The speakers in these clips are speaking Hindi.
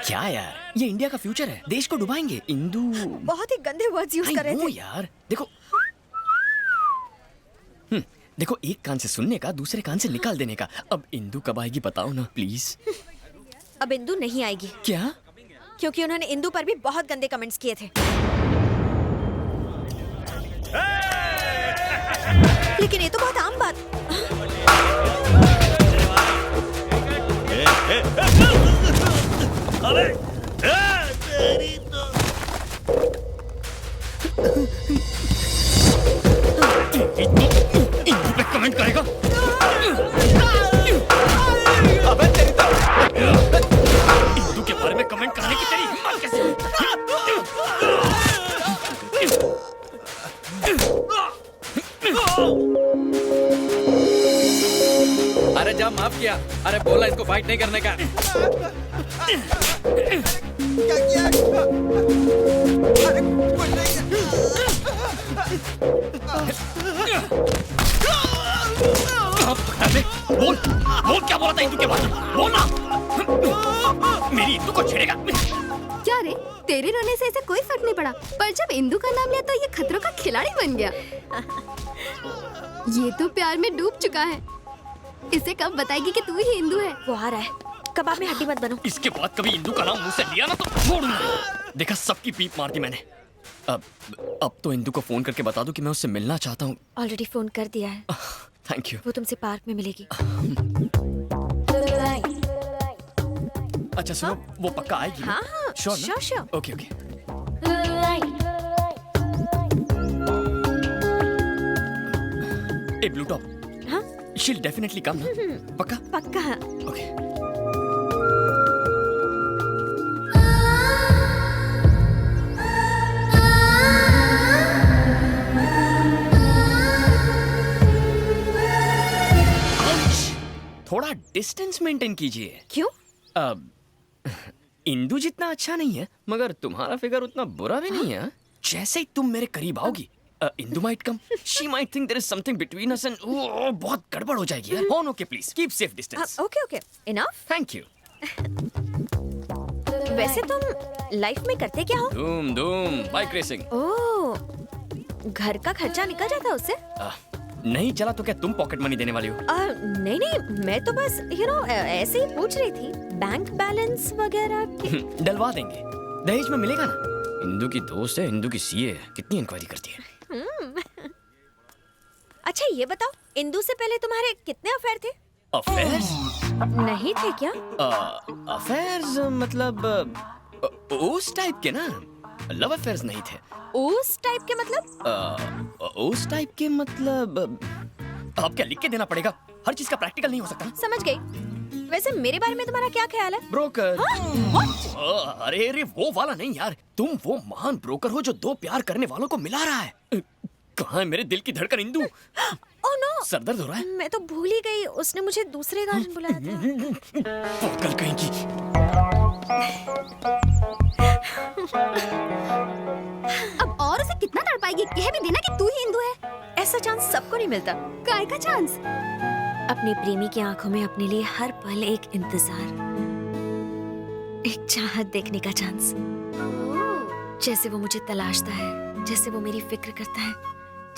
क्या यार, ये इंडिया का फ्यूचर है, देश को डुबाएंगे। इंदू बहुत ही गंदे वर्ड्स यूज कर रहे थे यार। देखो देखो, एक कान से सुनने का, दूसरे कान से निकाल देने का। अब इंदू कब आएगी बताओ ना प्लीज। अब इंदू नहीं आएगी। क्या? क्योंकि उन्होंने इंदू पर भी बहुत गंदे कमेंट्स किए थे। लेकिन ये तो बहुत आम बात। अरे तेरी तो इंदू पे कमेंट करेगा? अबे तेरी तो इंदू के बारे में कमेंट करने की तेरी हिम्मत कैसे हुई? अरे जब माफ किया, अरे बोला इसको फाइट नहीं करने का। क्या किया? अरे कुछ नहीं बोल बोल, क्या बोला था इंदू के बारे में? बोल ना। मेरी इंदू को छेड़ेगा? क्या रे, तेरे रोने से ऐसे कोई फर्क नहीं पड़ा, पर जब इंदू का नाम लिया तो ये खतरों का खिलाड़ी बन गया। ये तो प्यार में डूब चुका है। इसे कब बताएगी कि तू ही इंदू है? वो आ रहा है, कबाब में हड्डी मत बनो। इसके बाद कभी इंदू का नाम मुंह से लिया ना तो छोड़ूंगा। देखा, सबकी पीप मार दी मैंने। अब तो इंदू को फोन करके बता दूं कि मैं उससे मिलना चाहता हूँ। ऑलरेडी फोन कर दिया है। Thank you. वो तुमसे पार्क में मिलेगी। अच्छा सुनो, वो पक्का आएगी? हाँ हाँ, sure sure. Okay okay. A blue top, हाँ she'll definitely come ना? पक्का? पक्का। ओके। थोड़ा डिस्टेंस मेंटेन कीजिए। क्यों? इंदू जितना अच्छा नहीं है, मगर तुम्हारा फिगर उतना बुरा भी नहीं है। जैसे ही तुम मेरे करीब आओगी, Indu might come. She might think there is something between us and बहुत गड़बड़ हो जाएगी यार। Oh, okay, please keep safe distance. Okay okay, enough. Thank you. वैसे तुम लाइफ में करते क्या हो? धूम बाइक रेसिंग। ओह, घर का खर्चा निकल जाता है उससे? नहीं चला तो क्या तुम पॉकेट मनी देने वाली हो? नहीं नहीं, मैं तो बस ऐसे ही पूछ रही थी, बैंक बैलेंस वगैरह के। डलवा देंगे, दहेज में मिलेगा ना। इंदू की दोस्त है, इंदू की सीए है, कितनी इंक्वायरी करती है। अच्छा ये बताओ, इंदू से पहले तुम्हारे कितने अफेयर थे? अफेयर्स? नहीं थे क्या? अफेयर्स मतलब उस टाइप के ना, लव अफेयर्स नहीं थे। उस टाइप के मतलब? उस टाइप के मतलब अब क्या लिख के देना पड़ेगा? हर चीज का प्रैक्टिकल नहीं हो सकता ना। समझ गई। वैसे मेरे बारे में तुम्हारा क्या ख्याल है? ब्रोकर। हाँ? अरे वो वाला नहीं यार, तुम वो महान ब्रोकर हो जो दो प्यार करने वालों को मिला रहा है। कहाँ है मेरे दिल की धड़कन इंदू? ओह नो, सर दर्द हो रहा है? मैं तो भूल ही गई, उसने मुझे दूसरे गार्डन बुलाया था। कल कहीं की। अब और उसे कितना तड़पाएगी? कह भी देना कि तू ही इंदू है। ऐसा चांस सबको नहीं मिलता। काय का चांस? अपने प्रेमी की आंखों में अपने लिए हर पल एक इंतजार, एक चाहत देखने का चांस। जैसे वो मुझे तलाशता है, जैसे वो मेरी फिक्र करता है,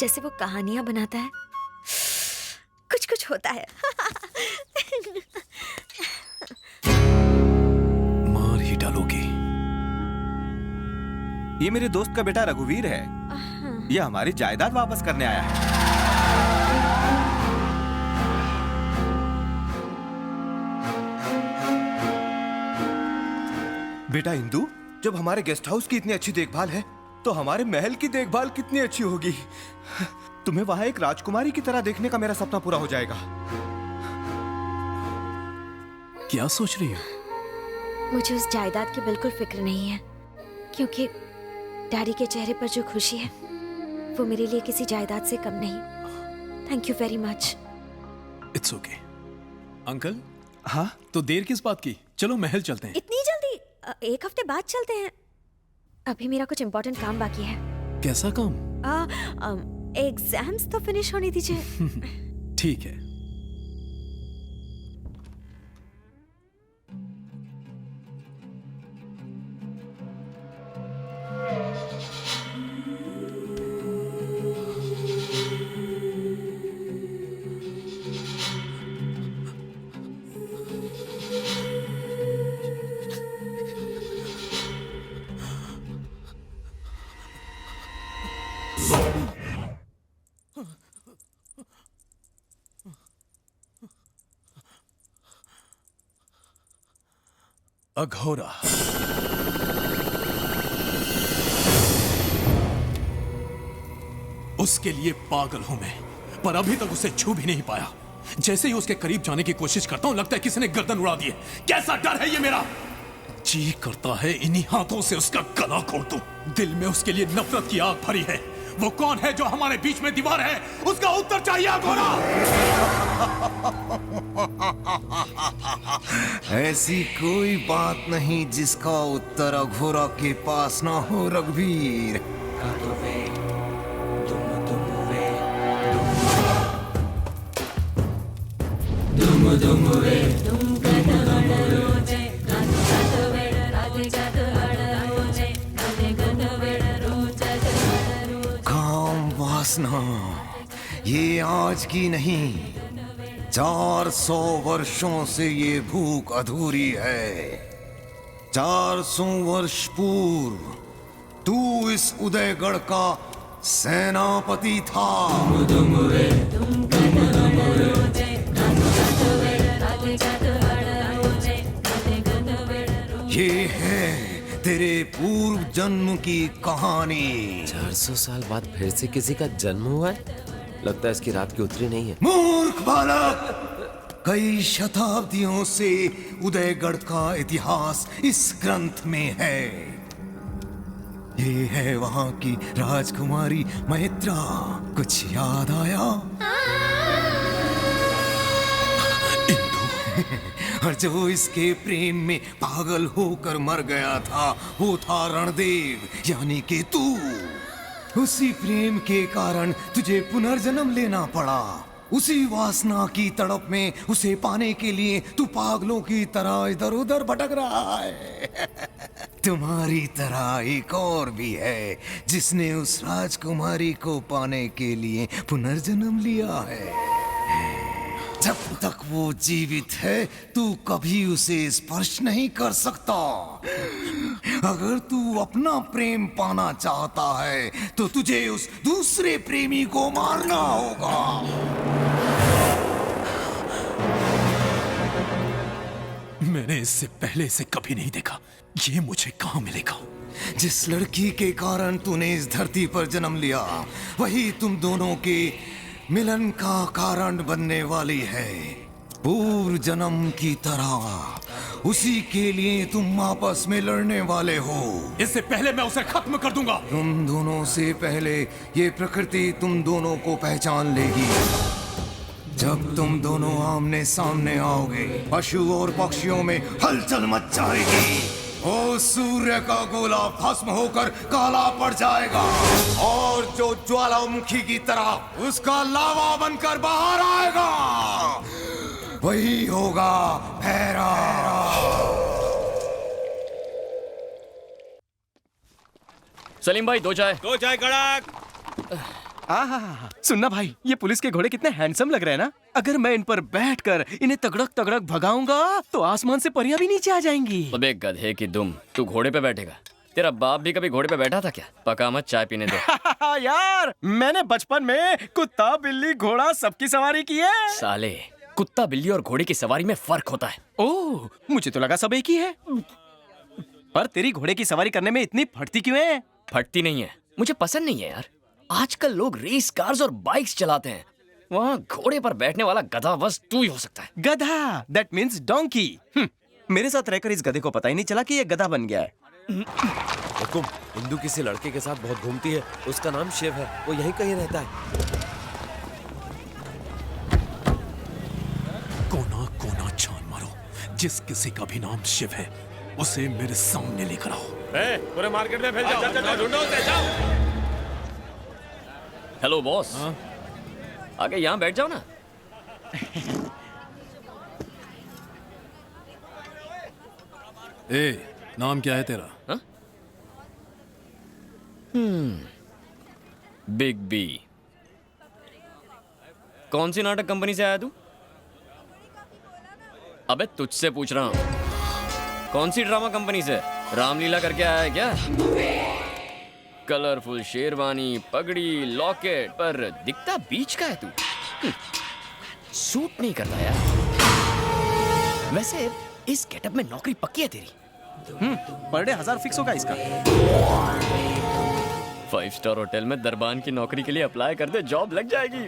जैसे वो कहानियां बनाता है, कुछ कुछ होता है। मार ही डालोगे। ये मेरे दोस्त का बेटा रघुवीर है। ये हमारी जायदाद वापस करने आया है। बेटा इंदू, जब हमारे गेस्ट हाउस की इतनी अच्छी देखभाल है, तो हमारे महल की देखभाल कितनी अच्छी होगी। तुम्हें वहां एक राजकुमारी की तरह देखने का मेरा सपना पूरा हो जाएगा। क्या सोच रही हो? मुझे उस जायदाद की बिल्कुल फिक्र नहीं है, क्योंकि डैडी के चेहरे पर जो खुशी है वो मेरे लिए किसी जायदाद से कम नहीं। Thank you very much. It's okay. Uncle, हाँ? तो देर किस बात की? चलो महल चलते हैं। इतनी जल्दी? एक हफ्ते बाद चलते हैं। अभी मेरा कुछ इम्पोर्टेंट काम बाकी है। कैसा काम? एग्जाम्स तो फिनिश होने दीजिए। ठीक है। अघोरा। उसके लिए पागल हूं मैं, पर अभी तक उसे छू भी नहीं पाया। जैसे ही उसके करीब जाने की कोशिश करता हूं, लगता है किसी ने गर्दन उड़ा दी है। कैसा डर है ये मेरा! जी करता है इन्हीं हाथों से उसका गला काट दूं। दिल में उसके लिए नफरत की आग भरी है। वो कौन है जो हमारे बीच में दीवार है? उसका उत्तर चाहिए अघोरा। ऐसी कोई बात नहीं जिसका उत्तर अघोरा के पास ना हो रघुवीर। काम वासना ये आज की नहीं, 400 वर्षों से ये भूख अधूरी है। 400 वर्ष पूर्व तू इस उदयगढ़ का सेनापति था। ये है तेरे पूर्व जन्म की कहानी। 400 साल बाद फिर से किसी का जन्म हुआ है। लगता है इसकी रात की उतरी नहीं है। मूर्ख बालक, कई शताब्दियों से उदयगढ़ का इतिहास इस ग्रंथ में है। ये है वहां की राजकुमारी मैत्रा। कुछ याद आया? और जो इसके प्रेम में पागल होकर मर गया था, वो था रणदेव, यानी कि तू। उसी प्रेम के कारण तुझे पुनर्जन्म लेना पड़ा। उसी वासना की तड़प में उसे पाने के लिए तू पागलों की तरह इधर उधर भटक रहा है। तुम्हारी तरह एक और भी है जिसने उस राजकुमारी को पाने के लिए पुनर्जन्म लिया है। जब तक वो जीवित है तू कभी उसे स्पर्श नहीं कर सकता। अगर तू अपना प्रेम पाना चाहता है तो तुझे उस दूसरे प्रेमी को मारना होगा। मैंने इससे पहले इसे कभी नहीं देखा। ये मुझे कहाँ मिलेगा? जिस लड़की के कारण तूने इस धरती पर जन्म लिया, वही तुम दोनों के मिलन का कारण बनने वाली है। पूर्व जन्म की तरह उसी के लिए तुम आपस में लड़ने वाले हो। इससे पहले मैं उसे खत्म कर दूंगा। तुम दोनों से पहले ये प्रकृति तुम दोनों को पहचान लेगी। जब तुम दोनों आमने सामने आओगे, पशु और पक्षियों में हलचल मच जाएगी। ओ सूर्य का गोला भस्म होकर काला पड़ जाएगा और जो ज्वालामुखी की तरह उसका लावा बनकर बाहर आएगा, वही होगा भैरव। सलीम भाई, दो चाय। दो चाय कड़क। सुनना भाई, ये पुलिस के घोड़े कितने हैंडसम लग रहे हैं ना। अगर मैं इन पर बैठकर इन्हें तगड़क तगड़क भगाऊंगा तो आसमान से परियां भी नीचे आ जाएंगी। अबे गधे की दुम, तू घोड़े पे बैठेगा? तेरा बाप भी कभी घोड़े पे बैठा था क्या? पका मत, चाय पीने दो। यार, मैंने बचपन में कुत्ता बिल्ली घोड़ा सबकी सवारी की है। साले, कुत्ता बिल्ली और घोड़े की सवारी में फर्क होता है। ओह, मुझे तो लगा सब एक ही है। पर तेरी घोड़े की सवारी करने में इतनी फटती क्यों है? फटती नहीं है, मुझे पसंद नहीं है यार। आजकल लोग रेस कार्स और बाइक्स चलाते हैं, वहाँ घोड़े पर बैठने वाला गधा बस तू ही हो सकता है। गधा, दैट मीन्स डोंकी। मेरे साथ रहकर इस गधे को पता ही नहीं चला कि ये गधा बन गया है। हुकुम, हिंदू किसी लड़के के साथ बहुत घूमती है, उसका नाम शिव है, वो यहीं कहीं रहता है। कोना कोना छान मारो, जिस किसी का भी नाम शिव है उसे मेरे सामने लेकर आओ। पूरे मार्केट में फैल जाओ, ढूंढो उसे, जाओ। हेलो बॉस, आगे यहाँ बैठ जाओ ना। ए, नाम क्या है तेरा? हा? Big B. कौन सी नाटक कंपनी से आया तू? अबे तुझसे पूछ रहा हूं। कौन सी ड्रामा कंपनी से? रामलीला करके आया है क्या? कलरफुल शेरवानी, पगड़ी, लॉकेट, पर दिखता बीच का है तू। सूट नहीं करता यार। वैसे इस गेटअप में नौकरी पक्की है तेरी? पर डे 1000 फिक्स होगा इसका। 5 स्टार होटल में दरबान की नौकरी के लिए अप्लाई कर दे, जॉब लग जाएगी।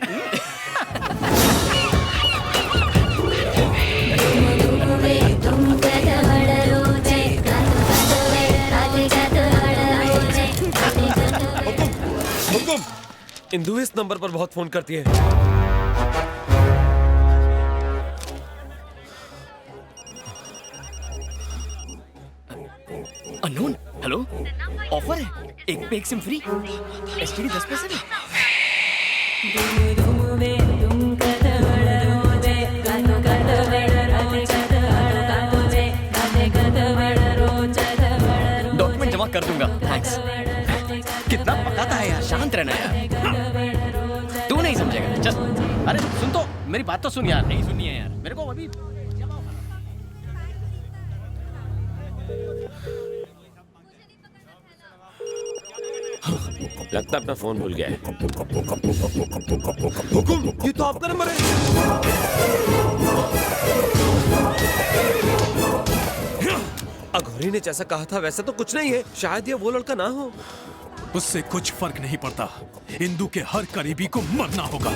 हुकुम, इंदु इस नंबर पर बहुत फोन करती है। अननोन, हेलो, ऑफर है, एक पे एक सिम फ्री, एसटीडी 10 पैसे में। डॉक्यूमेंट जमा कर दूंगा, थैंक्स। कितना पकाता है यार। शांत रहना यार, तू नहीं समझेगा, चल। अरे सुन तो, मेरी बात तो सुन यार। नहीं सुननी है यार। मेरे को अभी लगता है अपना फोन भूल गया है। हुकुम, ये तो आपका नंबर है। अघोरी ने जैसा कहा था वैसा तो कुछ नहीं है। शायद ये वो लड़का ना हो। उससे कुछ फर्क नहीं पड़ता। इंदु के हर करीबी को मरना होगा।